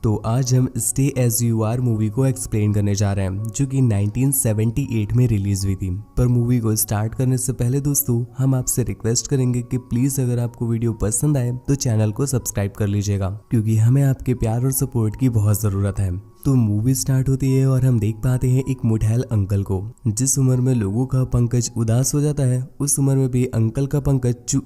तो आज हम stay as you are movie को एक्सप्लेन करने जा रहे हैं, जो कि 1978 में रिलीज हुई थी। पर मूवी को स्टार्ट करने से पहले दोस्तों हम आपसे रिक्वेस्ट करेंगे कि प्लीज अगर आपको वीडियो पसंद आए तो चैनल को सब्सक्राइब कर लीजिएगा, क्योंकि हमें आपके प्यार और सपोर्ट की बहुत जरूरत है। तो मूवी स्टार्ट होती है और हम देख पाते हैं एक मुठैल अंकल को। जिस उम्र में लोगों का पंकज उदास हो जाता है, उस उम्र में भी अंकल का पंकज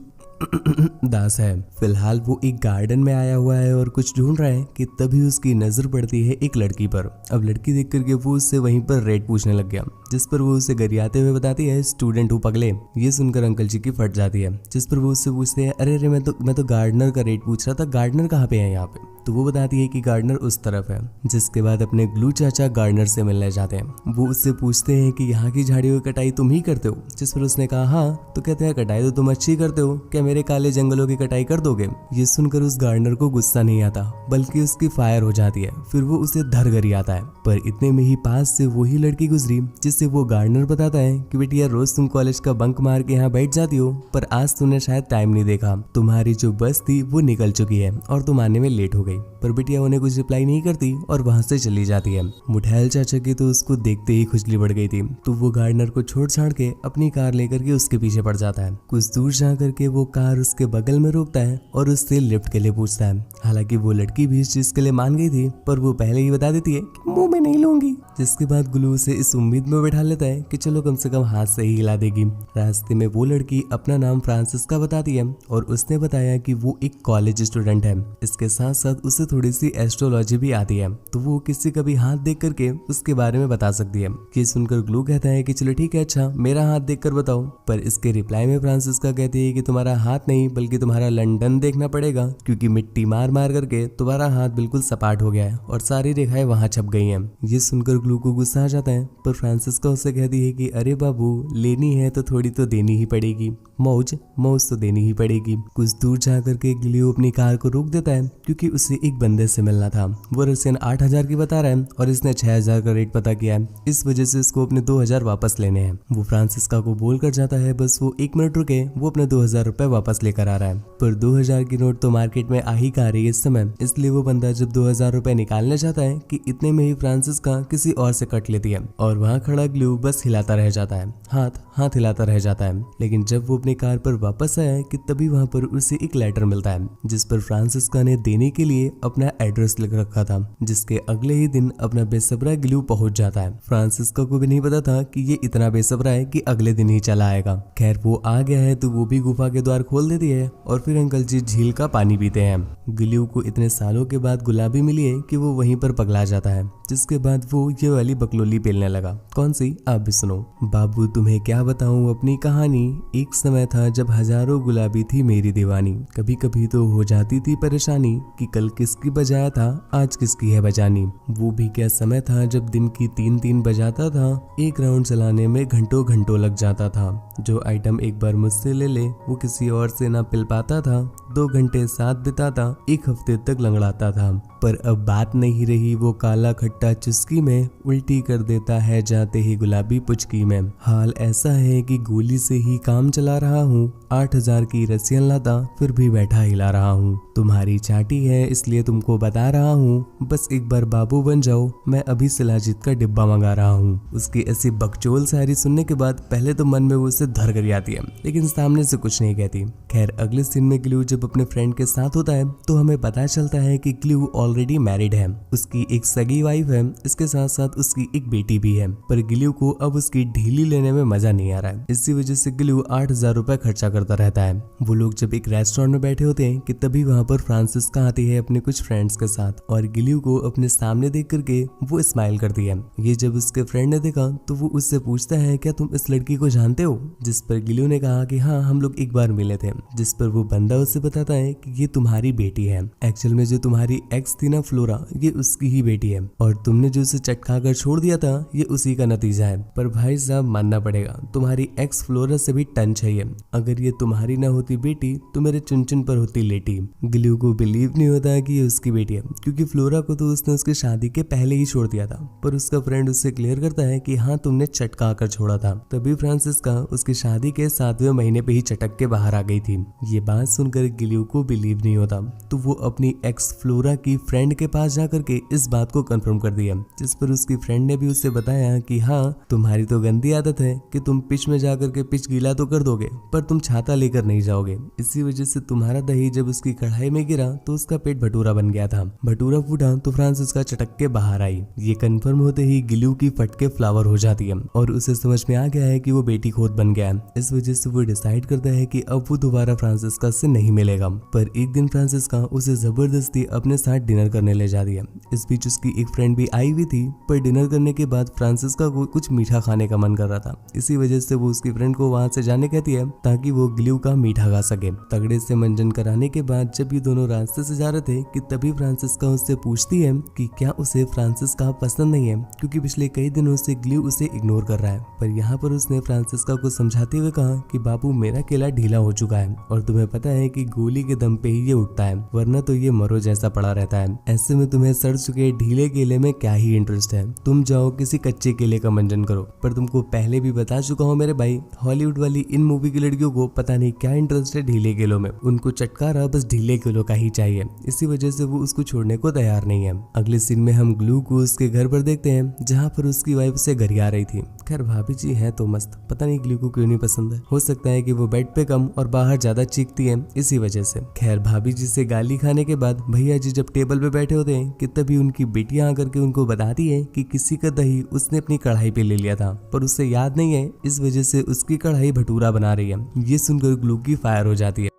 दास है। फिलहाल वो एक गार्डन में आया हुआ है और कुछ ढूंढ रहा है कि तभी उसकी नजर पड़ती है एक लड़की पर। अब लड़की देख करके वो उससे वहीं पर रेट पूछने लग गया, जिस पर वो उसे गरियाते हुए बताती है, स्टूडेंट हूँ पगले। ये सुनकर अंकल जी की फट जाती है, जिस पर वो उससे पूछते हैं, अरे मैं तो गार्डनर का रेट पूछ रहा था, गार्डनर कहाँ पे है यहाँ पे? तो वो बताती है कि गार्डनर उस तरफ है। जिसके बाद अपने ग्लू चाचा गार्डनर से मिलने जाते हैं। वो उससे पूछते हैं कि यहाँ की झाड़ियों की कटाई तुम ही करते हो? जिस पर उसने कहा हाँ। तो कहते हैं कटाई तो तुम अच्छी करते हो, क्या मेरे काले जंगलों की कटाई कर दोगे? ये सुनकर उस गार्डनर को गुस्सा नहीं आता, बल्कि उसकी फायर हो जाती है। फिर वो उसे धर कर आता है। पर इतने में ही पास से वही लड़की गुजरी, जिससे वो गार्डनर बताता है कि बेटिया रोज तुम कॉलेज का बंक मार के यहाँ बैठ जाती हो, पर आज तुमने शायद टाइम नहीं देखा। तुम्हारी जो बस थी वो निकल चुकी है और तुम आने में लेट हो गई। पर बिटिया उन्हें कुछ रिप्लाई नहीं करती और वहां से चली जाती है। मुठैल चाचा की तो उसको देखते ही खुजली बढ़ गई थी, तो वो गार्डनर को छोड़ छाड़ के अपनी कार लेकर के उसके पीछे पड़ जाता है। कुछ दूर जा करके वो कार उसके बगल में रोकता है और उससे लिफ्ट के लिए पूछता है। हालांकि वो लड़की भी इस चीज के लिए मान गई थी, पर वो पहले ही बता देती है कि मुंह में नहीं लूंगी। जिसके बाद ग्लू उसे इस उम्मीद में बैठा लेता है कि चलो कम से कम हाथ से ही हिला देगी। रास्ते में वो लड़की अपना नाम फ्रांसिस्का बताती है और उसने बताया कि वो एक कॉलेज स्टूडेंट है। इसके साथ साथ उसे थोड़ी सी एस्ट्रोलॉजी भी आती है, तो वो किसी का भी हाथ देख करके उसके बारे में बता सकती है। ये सुनकर ग्लू कहता है कि चलो ठीक है, अच्छा मेरा हाथ देखकर बताओ। पर इसके रिप्लाई में फ्रांसिस्का कहती है कि तुम्हारा हाथ नहीं बल्कि तुम्हारा लंदन देखना पड़ेगा, क्योंकि मिट्टी मार मार करके तुम्हारा हाथ बिल्कुल सपाट हो गया है और सारी रेखाएं वहां छप गई हैं। ये सुनकर ग्लू को गुस्सा आ जाता है, पर फ्रांसिस्का उससे कहती है कि अरे बाबू, लेनी है तो थोड़ी तो देनी ही पड़ेगी, मौज तो देनी ही पड़ेगी। कुछ दूर जा करके ग्लू अपनी कार को रोक देता है, क्योंकि उसे एक बंदे से मिलना था। वो रसियन 8,000 की बता रहा है और इसने 6,000 का रेट पता किया है। इस वजह से इसको अपने 2,000 वापस लेने हैं। वो फ्रांसिस्का को बोल कर जाता है बस वो 1 मिनट रुके, वो अपने 2,000 रुपए वापस लेकर आ रहा है। पर 2,000 की नोट तो मार्केट में आ ही कहा रही है इस समय, इसलिए वो बंदा जब 2,000 रुपए निकालने जाता है कि इतने में ही फ्रांसिस्का किसी और से कट लेती है और वहाँ खड़ा ग्लू बस हिलाता रह जाता है, हाथ हिलाता रह जाता है। लेकिन जब वो अपनी कार पर वापस आया कि तभी वहाँ पर उसे एक लेटर मिलता है, जिस पर फ्रांसिस्का ने देने के लिए अपना एड्रेस लिख रखा था। जिसके अगले ही दिन अपना बेसब्रा ग्लू पहुंच जाता है। फ्रांसिस्का को भी नहीं पता था कि ये इतना बेसब्रा है कि अगले दिन ही चला आएगा। खैर वो आ गया है तो वो भी गुफा के द्वार खोल देती है और फिर अंकल जी झील का पानी पीते हैं। ग्लू को इतने सालों के बाद गुलाबी मिली है कि वो वहीं पर पगला जाता है। जिसके बाद वो ये वाली बकलोली पेलने लगा। कौन सी? आप भी सुनो। बाबू तुम्हें क्या बताऊं अपनी कहानी, एक समय था जब हजारों गुलाबी थी मेरी दीवानी। कभी कभी तो हो जाती थी परेशानी कि कल किसकी बजाया था आज किसकी है बजानी। वो भी क्या समय था जब दिन की 3-3 बजाता था, एक राउंड चलाने में घंटों घंटों लग जाता था। जो आइटम एक बार मुझसे ले ले वो किसी और से ना पिल पाता था। 2 घंटे साथ बिताता, 1 हफ्ते तक लंगड़ाता था। पर अब बात नहीं रही वो काला खट्टा चुस्की में, उल्टी कर देता है जाते ही गुलाबी पुचकी में। हाल ऐसा है कि गोली से ही काम चला रहा हूँ, 8,000 की रसियन लाता फिर भी बैठा हिला रहा हूँ। तुम्हारी चाटी है इसलिए तुमको बता रहा हूँ, बस एक बार बाबू बन जाओ, मैं अभी शिलाजीत का डिब्बा मंगा रहा हूँ। उसकी ऐसी बकचोल शायरी सुनने के बाद पहले तो मन में वो उसे धर कर आती है, लेकिन सामने से कुछ नहीं कहती। खैर अगले सीन में ग्लू जब अपने फ्रेंड के साथ होता है तो हमें पता चलता है कि ग्लू ऑलरेडी मैरिड है। उसकी एक सगी वाइफ है, इसके साथ साथ उसकी एक बेटी भी है। पर ग्लू को अब उसकी ढीली लेने में मजा नहीं आ रहा है। इसी वजह से ग्लू 8,000 रुपए खर्चा करता रहता है। वो लोग जब एक रेस्टोरेंट में बैठे होते हैं कि तभी वहाँ पर फ्रांसिस्का आती है अपने कुछ फ्रेंड्स के साथ और ग्लू को अपने सामने देख करके वो स्माइल करती है। ये जब उसके फ्रेंड ने देखा तो वो उससे पूछता है क्या तुम इस लड़की को जानते हो? जिस पर ग्लू ने कहा कि हाँ हम लोग एक बार मिले थे। जिस पर वो बंदा उससे बताता है कि ये तुम्हारी बेटी है। एक्चुअल में जो तुम्हारी एक्स थी ना फ्लोरा, ये उसकी ही बेटी है और तुमने जो उसे चटका चटका कर छोड़ दिया था ये उसी का नतीजा है। पर भाई साहब मानना पड़ेगा, तुम्हारी एक्स फ्लोरा से भी टन चाहिए। अगर ये तुम्हारी ना होती बेटी तो मेरे चुन पर होती लेटी। ग्लू को बिलीव नहीं होता कि ये उसकी बेटी है, क्योंकि फ्लोरा को तो उसने उसकी शादी के पहले ही छोड़ दिया था। पर उसका फ्रेंड उससे क्लियर करता है कि हाँ तुमने चटका कर छोड़ा था। तभी फ्रांसिस्का उसकी शादी के 7वें महीने पे ही चटक के बाहर आ गई थी। ये बात सुनकर ग्लू को बिलीव नहीं होता, तो वो अपनी एक्स फ्लोरा की फ्रेंड के पास जाकर के इस बात को कंफर्म कर दिया, जिस पर उसकी फ्रेंड ने भी उससे बताया कि हाँ तुम्हारी तो गंदी आदत है कि तुम पिच में जाकर के पिच गीला तो कर दोगे पर तुम छाता लेकर नहीं जाओगे। इसी वजह से तुम्हारा दही जब उसकी कढ़ाई में गिरा तो उसका पेट भटूरा बन गया था। भटूरा फूटा तो फ्रांसिस्का चटक के बाहर आई। ये कंफर्म होते ही ग्लू की फटके फ्लावर हो जाती है और उसे समझ में आ गया है कि वो बेटी खोद बन गया है। इस वजह से वो डिसाइड करता है कि अब वो दोबारा फ्रांसिस्का से नहीं मिलेगा। पर एक दिन फ्रांसिस्का उसे जबरदस्ती अपने साथ डिनर करने ले जाती है। इस बीच उसकी एक फ्रेंड भी आई हुई थी, पर डिनर करने के बाद फ्रांसिस्का को कुछ मीठा खाने का मन कर रहा था। इसी वजह से वो उसकी फ्रेंड को वहां से जाने कहती है ताकि वो ग्लू का मीठा खा सके। तगड़े से मंजन कराने के बाद जब ये दोनों रास्ते से जा रहे थे कि तभी फ्रांसिस्का उससे पूछती है कि क्या उसे फ्रांसिस्का पसंद नहीं है, क्योंकि पिछले कई दिनों से ग्लू उसे इग्नोर कर रहा है। पर यहाँ पर उसने फ्रांसिस्का को समझाते हुए कहा कि बाबू मेरा केला ढीला हो चुका है और तुम्हें पता है कि गोली के दम पे ही ये उठता है, वरना तो ये मरो जैसा पड़ा रहता है। ऐसे में तुम्हें सड़ चुके ढीले केले में क्या ही इंटरेस्ट है, तुम जाओ किसी कच्चे केले का मंजन करो। पर तुमको पहले भी बता चुका हूँ मेरे भाई, हॉलीवुड वाली इन मूवी की लड़कियों को पता नहीं क्या इंटरेस्ट है ढीले केलों में, उनको चटकारा बस ढीले केलों का ही चाहिए। इसी वजह से वो उसको छोड़ने को तैयार नहीं है। अगले सीन में हम ग्लू को उसके घर पर देखते हैं, जहाँ पर उसकी वाइफ उसे गरिया रही थी। खैर भाभी जी है तो मस्त, पता नहीं ग्लू को क्यों नहीं पसंद है। हो सकता है कि वो बेड पे कम और बाहर ज्यादा चीखती है, इसी वजह से। खैर भाभी जी से गाली खाने के बाद भैया जी जब टेबल पे बैठे होते हैं कि तभी उनकी बेटियां आकर के उनको बताती है कि किसी का दही उसने अपनी कढ़ाई पे ले लिया था, पर उससे याद नहीं है, इस वजह से उसकी कढ़ाई भटूरा बना रही है। ये सुनकर ग्लू की फायर हो जाती है।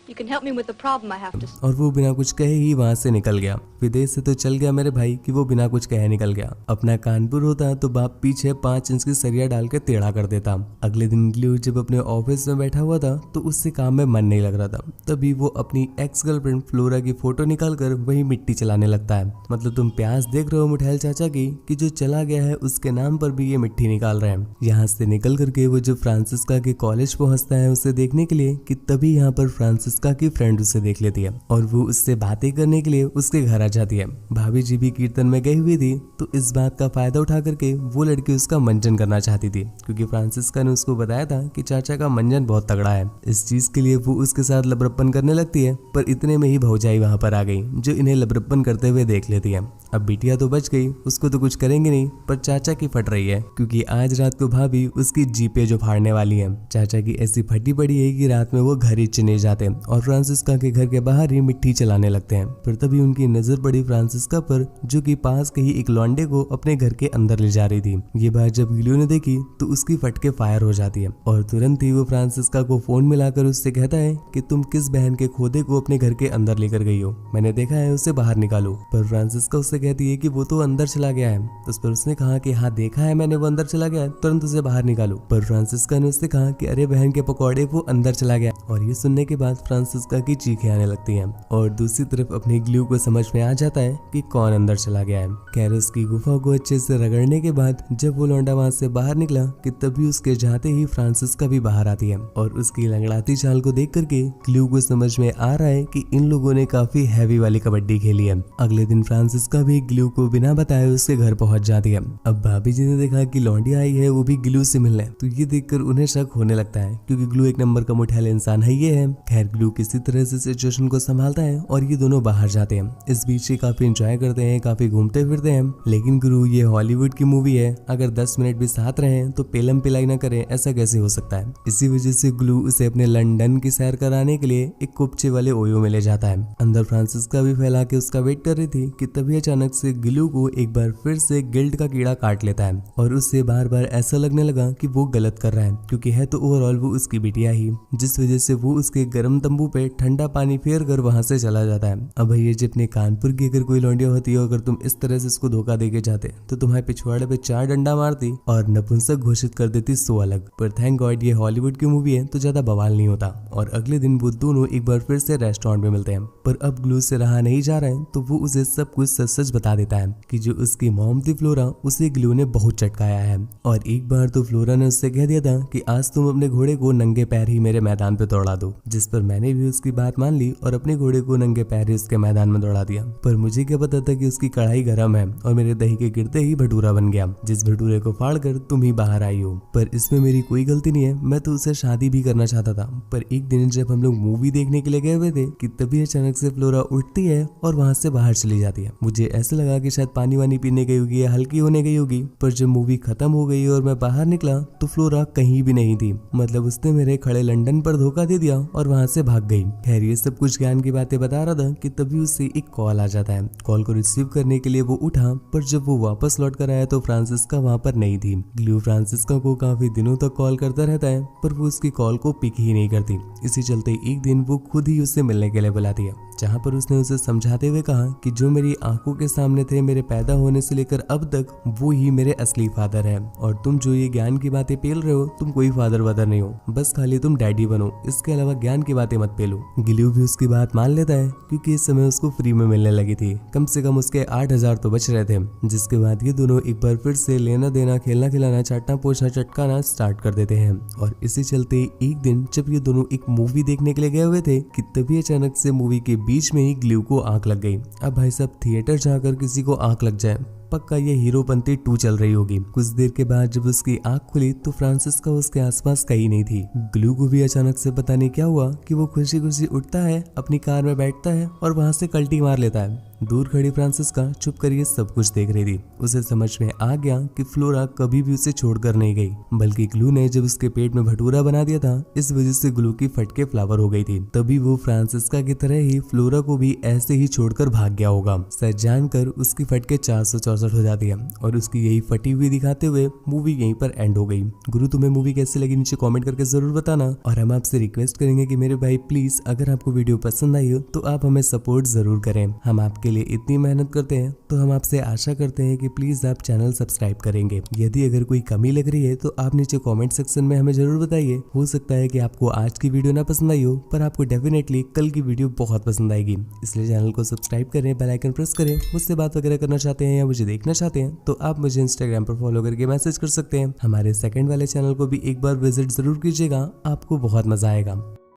You can help me with the problem I have to. और वो बिना कुछ कहे ही वहां से निकल गया। विदेश से तो चल गया मेरे भाई कि वो बिना कुछ कहे निकल गया। अपना कानपुर होता तो बाप पीछे 5 इंच की सरिया डाल के टेढ़ा कर देता। अगले दिन ग्लू जब अपने ऑफिस में बैठा हुआ था तो उससे काम में मन नहीं लग रहा था। तभी वो अपनी एक्स गर्लफ्रेंड फ्लोरा की फोटो निकाल कर वही मिट्टी चलाने लगता है। मतलब तुम प्यास देख रहे हो मुठैल चाचा की कि जो चला गया है उसके नाम पर भी ये मिट्टी निकाल रहे हैं। यहाँ से निकल करके वो जब फ्रांसिस्का के कॉलेज पहुंचता है उसे देखने के लिए कि तभी यहाँ पर फ्रांसिस्का की फ्रेंड उसे देख लेती है और वो उससे बातें करने के लिए उसके घर आ जाती है। भाभी जी भी कीर्तन में गई हुई थी, तो इस बात का फायदा उठा करके वो लड़की उसका मंजन करना चाहती थी, क्योंकि फ्रांसिस्का ने उसको बताया था कि चाचा का मंजन बहुत तगड़ा है। इस चीज के लिए वो उसके साथ लबरप्पन करने लगती है, पर इतने में ही भौजाई वहां पर आ गई जो इन्हें लबरप्पन करते हुए देख लेती है। अब बिटिया तो बच गई, उसको तो कुछ करेंगे नहीं, पर चाचा की फट रही है, क्योंकि आज रात को भाभी उसकी जीपे जो फाड़ने वाली है। चाचा की ऐसी फटी पड़ी है कि रात में वो घर ही चले जाते हैं और फ्रांसिस्का के घर के बाहर ही मिट्टी चलाने लगते हैं। फिर तभी उनकी नजर पड़ी फ्रांसिस्का पर, जो कि पास के ही एक लौंडे को अपने घर के अंदर ले जा रही थी। ये बात जब ग्लू ने देखी तो उसकी फटके फायर हो जाती है और तुरंत ही वो फ्रांसिस्का को फोन मिलाकर उससे कहता है कि तुम किस बहन के खोदे को अपने घर के अंदर लेकर गई हो, मैंने देखा है, उसे बाहर निकालो। पर फ्रांसिस्का उससे कहती है कि वो तो अंदर चला गया है। उस पर उसने कहा कि हाँ देखा है मैंने, वो अंदर चला गया है, तुरंत उसे बाहर निकालो। पर फ्रांसिस्का ने उससे कहा कि अरे बहन के पकौड़े, वो अंदर चला गया। और ये सुनने के बाद फ्रांसिस्का की चीखें आने लगती हैं और दूसरी तरफ अपने ग्लू को समझ में आ जाता है कि कौन अंदर चला गया है। खैर उसकी गुफा को अच्छे से रगड़ने के बाद जब वो लौंडा वहां से बाहर निकला कि तभी उसके जाते ही फ्रांसिस्का भी बाहर आती है और उसकी लंगड़ाती चाल को देख करके ग्लू को समझ में आ रहा है कि इन लोगों ने काफी हैवी वाली कबड्डी खेली है। अगले दिन फ्रांसिस्का भी ग्लू को बिना बताए उसके घर पहुंच जाती है। अब भाभी जी ने देखा कि लौंडी आई है वो भी ग्लू से मिलने, तो ये देखकर उन्हें शक होने लगता है, क्योंकि ग्लू एक नंबर का मुठैल इंसान है ये है। खैर ग्लू किसी तरह से सिचुएशन को संभालता है और ये दोनों बाहर जाते हैं। इस बीच ये काफी एंजॉय करते हैं, काफी घूमते फिरते हैं। लेकिन गुरु ये हॉलीवुड की मूवी है, अगर 10 मिनट भी साथ रहे तो पेलम पिलाई ना करे, ऐसा कैसे हो सकता है। इसी वजह से ग्लू उसे अपने लंदन की सैर कराने के लिए एक कुपचे वाले ओयो में ले जाता है। अंदर फ्रांसिस्का भी फैला के उसका वेट कर रही थी कि तभी अचानक से ग्लू को एक बार फिर से गिल्ट का कीड़ा काट लेता है और उससे बार बार ऐसा लगने लगा कि वो गलत कर रहा है, क्योंकि है तो ओवरऑल वो उसकी बिटिया ही, जिस वजह से वो उसके गर्म तंबू पे ठंडा पानी फेर कर वहां से चला जाता है। अब भैया जी अपने कानपुर की अगर कोई लौंडिया होती है, अगर तुम इस तरह से इसको धोखा देके जाते तो तुम्हारे पिछवाड़े पे 4 डंडा मारती और नपुंसक घोषित कर देती 100 अलग। पर थैंक गॉड ये हॉलीवुड की मूवी है तो ज्यादा बवाल नहीं होता और अगले दिन वो दोनों एक बार फिर से रेस्टोरेंट में मिलते हैं। पर अब ग्लू से रहा नहीं जा रहा है तो वो उसे सब कुछ सच सच बता देता है कि जो उसकी मॉम थी फ्लोरा, उसे ग्लू ने बहुत चटकाया है। और एक बार तो फ्लोरा ने उससे कह दिया था कि आज तुम अपने घोड़े को नंगे पैर ही मेरे मैदान पे दौड़ा दो, जिस पर मैंने भी उसकी बात मान ली और अपने घोड़े को नंगे पैर ही उसके मैदान में दौड़ा दिया। पर मुझे क्या पता था कि उसकी कढ़ाई गर्म है और मेरे दही के गिरते ही भटूरा बन गया, जिस भटूरे को फाड़ कर तुम ही बाहर आई हो। पर इसमें मेरी कोई गलती नहीं है, मैं तो उससे शादी भी करना चाहता था। पर एक दिन जब हम लोग मूवी देखने के लिए गए हुए थे कि तभी अचानक से फ्लोरा उठती है और वहां से बाहर चली जाती है। मुझे ऐसा लगा कि शायद पानी वानी पीने गई होगी या हल्की होने गई होगी। पर जब मूवी खत्म हो गई और मैं बाहर निकला तो फ्लोरा कहीं भी नहीं थी। मतलब उसने मेरे खड़े लंदन पर धोखा दे दिया और वहां से भाग गई। खैर ये सब कुछ ज्ञान की बातें बता रहा था कि तभी उससे एक कॉल आ जाता है। कॉल को रिसीव करने के लिए वो उठा, पर जब वो वापस लौट कर आया तो फ्रांसिस्का वहां पर नहीं थी। ग्लू फ्रांसिस्का को काफी दिनों तक कॉल करता रहता है पर वो उसकी कॉल को पिक ही नहीं करती। इसी चलते एक दिन वो खुद ही उससे मिलने के लिए बुलाती है, जहाँ पर उसने उसे समझाते हुए कहा कि जो मेरी आंखों के सामने थे मेरे पैदा होने से लेकर अब तक, वो ही मेरे असली फादर है। और तुम जो ये ज्ञान की बातें पेल रहे हो, तुम कोई फादर वादर नहीं हो, बस खाली तुम डैडी बनो, इसके अलावा ज्ञान की बातें मत पेलो। ग्लू भी उसकी बात मान लेता है क्योंकि इस समय उसको फ्री में मिलने लगी थी। कम से कम उसके 8000 तो बच रहे थे। जिसके बाद ये दोनों एक बार फिर से लेना देना, खेलना खिलाना, चाटना पोछना चटकाना स्टार्ट कर देते हैं। और इसी चलते एक दिन जब ये दोनों एक मूवी देखने के लिए गए हुए थे कि तभी अचानक से मूवी के बीच में ही ग्लू को आंख लग गई। अब भाई साहब थिएटर जाकर किसी को आंख लग जाए, पक्का ये हीरोपंती 2 चल रही होगी। कुछ देर के बाद जब उसकी आंख खुली तो फ्रांसिस्का उसके आसपास कहीं नहीं थी। ग्लू को भी अचानक से पता नहीं क्या हुआ कि वो खुशी खुशी उठता है, अपनी कार में बैठता है और वहां से कल्टी मार लेता है। दूर खड़ी फ्रांसिस्का चुप कर ये सब कुछ देख रही थी। उसे समझ में आ गया कि फ्लोरा कभी भी उसे छोड़कर नहीं गई, बल्कि ग्लू ने जब उसके पेट में भटूरा बना दिया था, इस वजह से ग्लू की फटके फ्लावर हो गई थी। तभी वो फ्रांसिस्का की तरह ही फ्लोरा को भी ऐसे ही छोड़कर भाग गया होगा। सच जानकर उसकी फटके 464 हो जाती है और उसकी यही फटी हुई दिखाते हुए मूवी यहीं पर एंड हो गई। गुरु तुम्हें मूवी कैसी लगी नीचे कमेंट करके जरूर बताना। और हम आपसे रिक्वेस्ट करेंगे कि मेरे भाई प्लीज अगर आपको वीडियो पसंद आई हो तो आप हमें सपोर्ट जरूर करें। हम आपके लिए इतनी मेहनत करते हैं तो हम आपसे आशा करते हैं कि प्लीज आप चैनल सब्सक्राइब करेंगे। यदि अगर कोई कमी लग रही है तो आप नीचे कमेंट सेक्शन में हमें जरूर बताइए। हो सकता है कि आपको आज की वीडियो ना पसंद आई हो, पर आपको डेफिनेटली कल की वीडियो बहुत पसंद आएगी। इसलिए चैनल को सब्सक्राइब करें, बेल आइकन प्रेस करें। मुझसे बात वगैरह करना चाहते हैं या मुझे देखना चाहते हैं तो आप मुझे इंस्टाग्राम पर फॉलो करके मैसेज कर सकते हैं। हमारे सेकंड वाले चैनल को भी एक बार विजिट जरूर कीजिएगा, आपको बहुत मजा आएगा।